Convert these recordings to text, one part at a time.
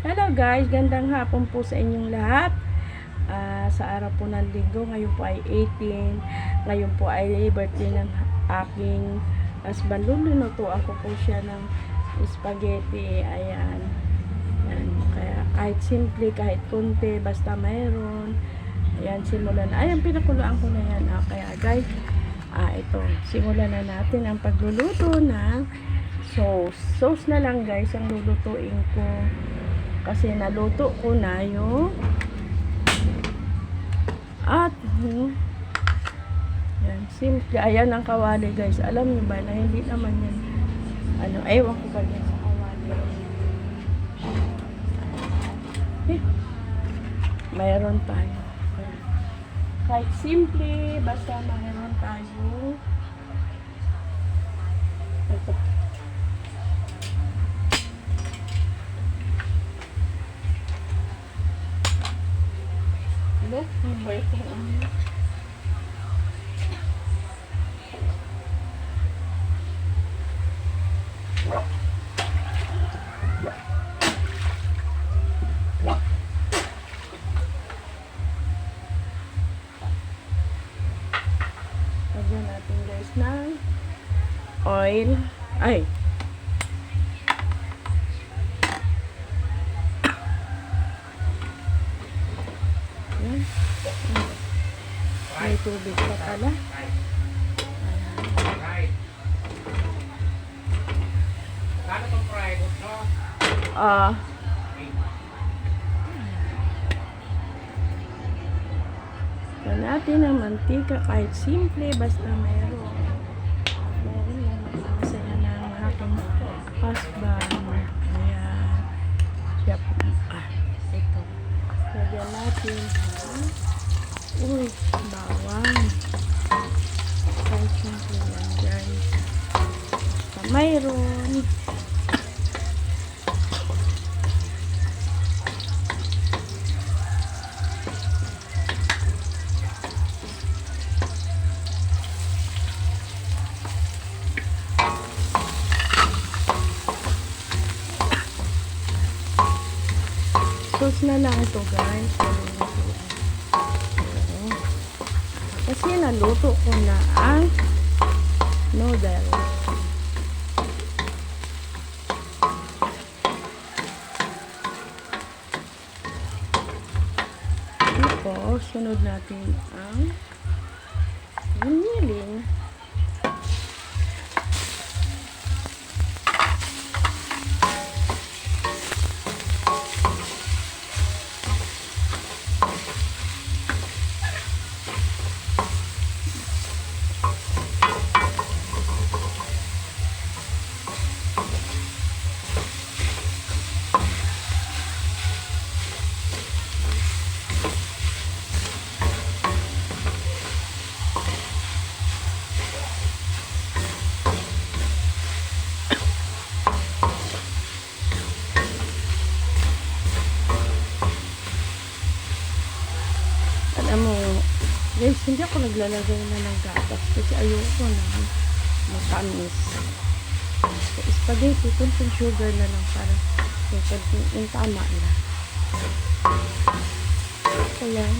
Hello guys, gandang hapon po sa inyong lahat. Sa araw po ng linggo, ngayon po ay 18. Ngayon po ay birthday ng aking husband. Lulunutuan ko po siya ng spaghetti. Ayan. Ayan. Kaya kahit simple, kahit kunti, basta mayroon. Ayan, simulan. Ayan, pinakuluan ko na yan. Kaya guys, ito, simulan na natin ang pagluluto ng sauce. Sauce na lang guys ang lulutuin ko. Kasi naluto ko na yung yan, simple. Ayan ang kawali guys. Alam niyo ba na hindi naman yan ewan ko ba yan sa kawali. Mayroon tayo. Kahit simple, basta mayroon tayo. Ito. Look, working on it. Lagyan natin guys ng oil. Ay! May tubig pa pala. Yan natin ang mantika kahit simple basta mayroon lang masaya ng aking husband. Ayan. Siya po. Ito. Lagyan natin bawang. Kahit simple yan guys. Basta mayroon. Sauce na lang ito guys. Kasi naluto ko na ang noodles. Tapos, sunod natin ang giniling. Guys, hindi ako naglalagay na ng gatas kasi ayoko na matamis. So, spaghetti, kunting sugar na lang para yung tama na. So, yan.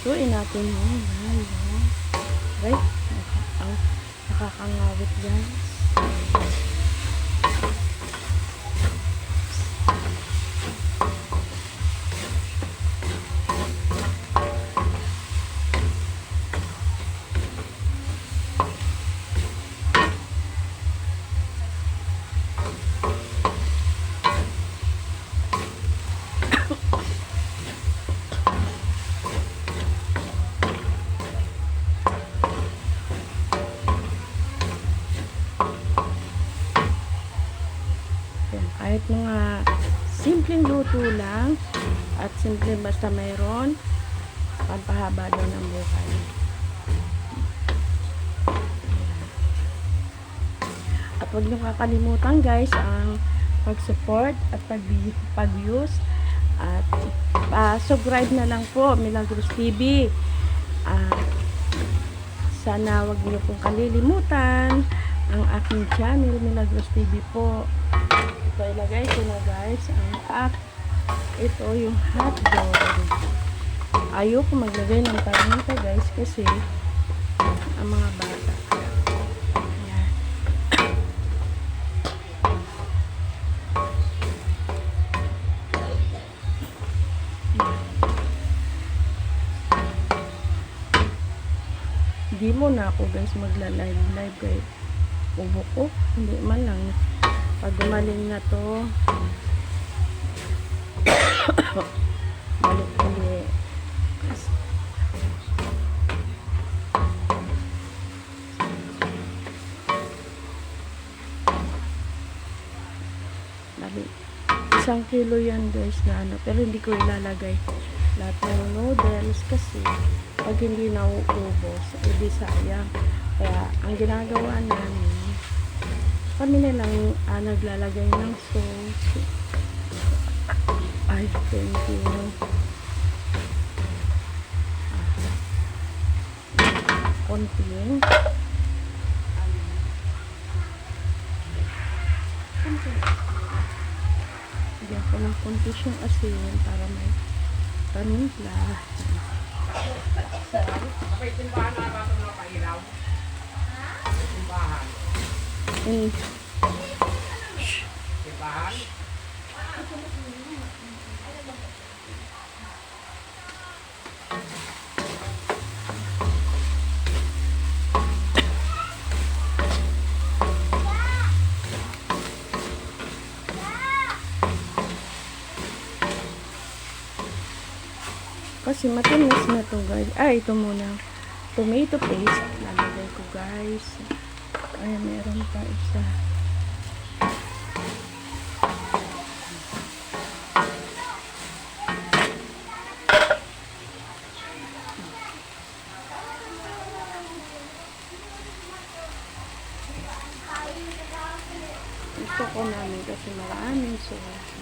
Tuin natin yun. Right? Nakakangawit guys. Kahit mga simpleng luto lang at simple basta mayroon, pampahaba daw ng buhay. At huwag niyo kakalimutan guys ang pag-support at pag-views at subscribe na lang po Milagros TV. Sana huwag niyo pong kalilimutan ang aking channel, Milagros TV po. Ito ilagay ko na guys, ito yung hotdog. Ayoko maglagay ng paminta guys kasi ang mga bata. Ayan. Hindi mo na ako guys magla-live guys. Ubo ko, hindi man lang. Pag gumaling na to, balik ulit. Balik. 1 kilo yan guys na ano, pero hindi ko ilalagay lahat ng noodles kasi pag hindi nauubos, edi sayang. Kaya ang ginagawa namin, kami na lang naglalagay ng sauce. Ay, thank you. Konting. Bigyan ko ng konti siyang asin para may panimpla. Kapag simbahan na ba ito mga pailaw? Simbahan. Simbahan? Kasi matinis na to guys. Ito muna. Tomato paste. Lalagay ko guys. Ay, meron pa isa. Gusto ko namin kasi maraming sauce.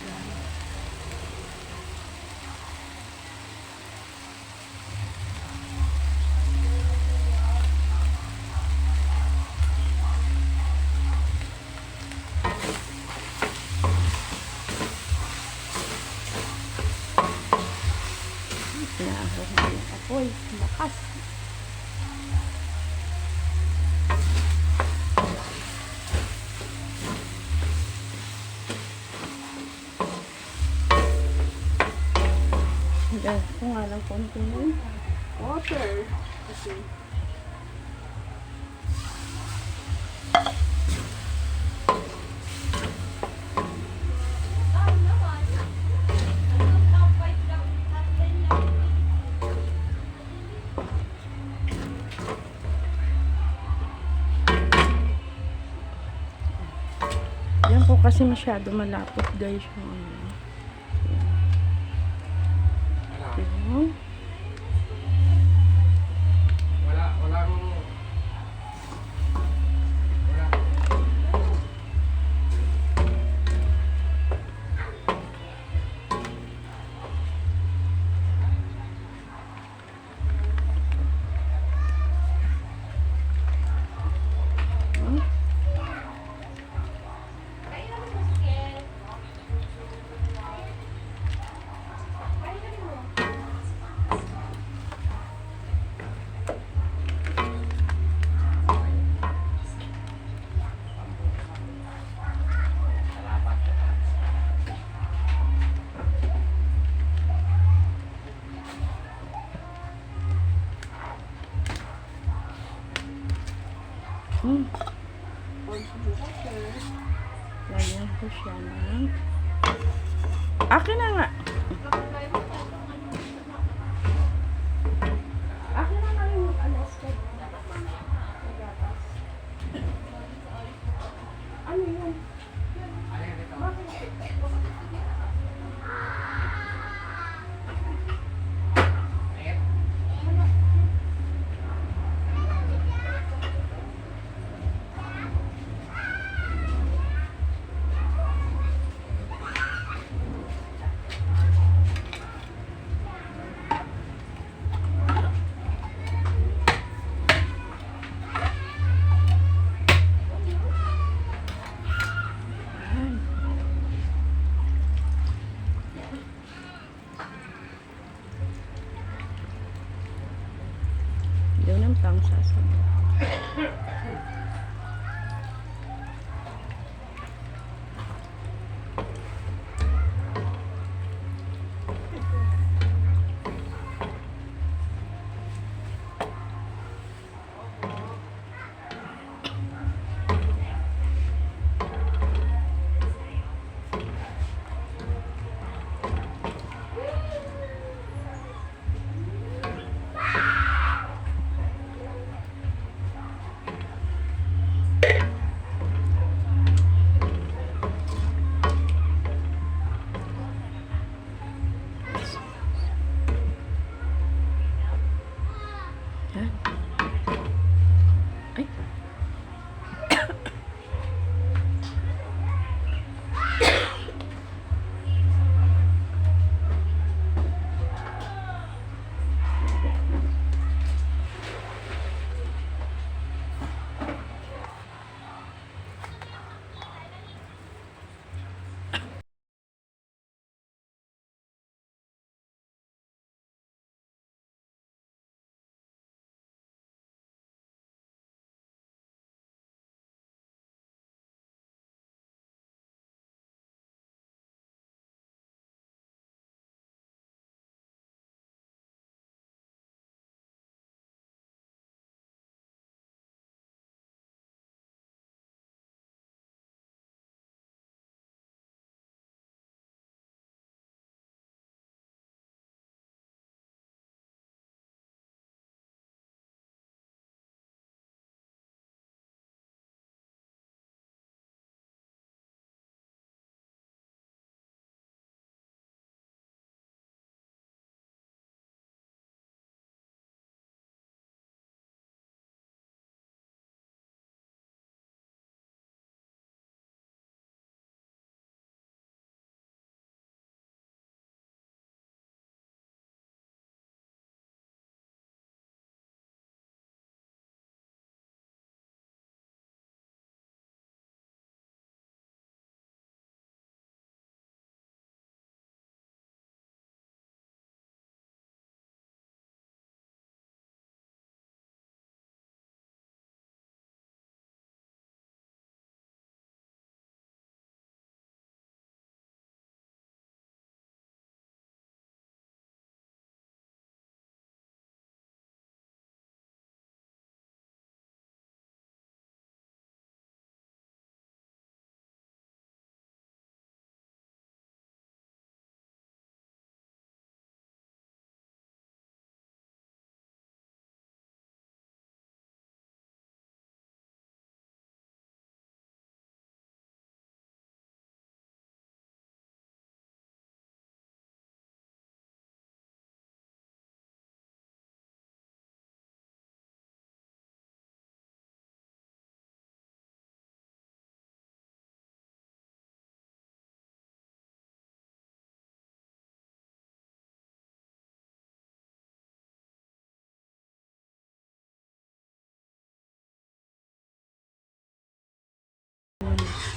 Naahog na yung apoy. Lakas. Hanggang ko nga lang konting water. Kasi yan po kasi masyado malapot guys yung ano. Diba? Walang Lagyan ko siya ng akin na nga. Akin na nga yung alaskan. Ano yun? akong sasabihin. Yan. Ay.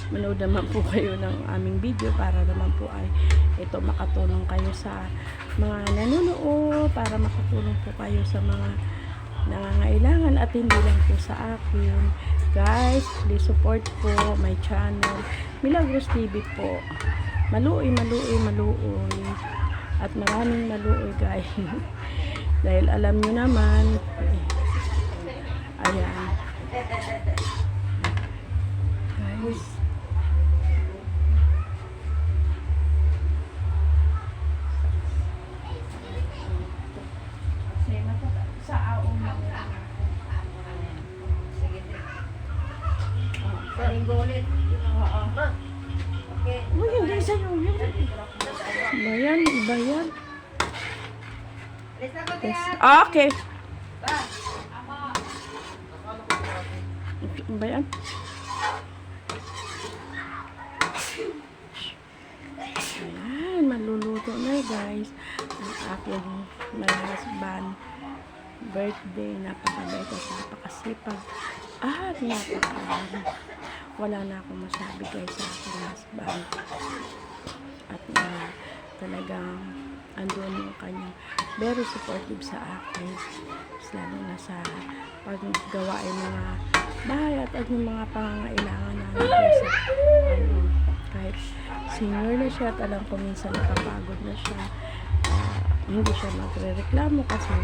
Manood naman po kayo ng aming video para naman po ay ito makatulong kayo sa mga nanonood, para makatulong po kayo sa mga nangangailangan at hindi lang po sa akin. Guys, please support po my channel, Milagros TV po. Maluoy, maluoy, maluoy. At maraming maluoy guys. Dahil alam nyo naman, ayan. Guys, sa aong Ulit. Okay. uy, hindi sa'yo yun. Iba yan, iba yan. Alis na ko, Yes. Tia. Okay. Ba? Iba yan. Ayan, maluluto na guys. Ang aking my husband birthday. Napakabait at napakasipag. At wala na akong masabi guys sa aking husband. At talagang andun yung kanyang very supportive sa akin. Lalo na sa paggawain mga bahay at yung mga pangangailangan namin sa kahit senior na siya at alam ko minsan nakapagod na siya, hindi siya magre-reklamo kasi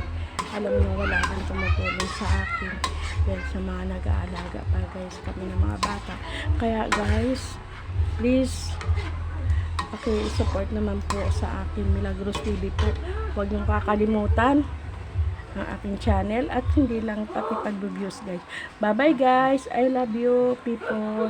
alam niya wala kang tumutulong sa akin dahil sa mga nag-aalaga pa guys kami ng mga bata. Kaya guys, please support naman po sa akin Milagros TV po. Huwag niyong kakalimutan ang aking channel at hindi lang pati pag-reviews guys. Bye bye guys, I love you people.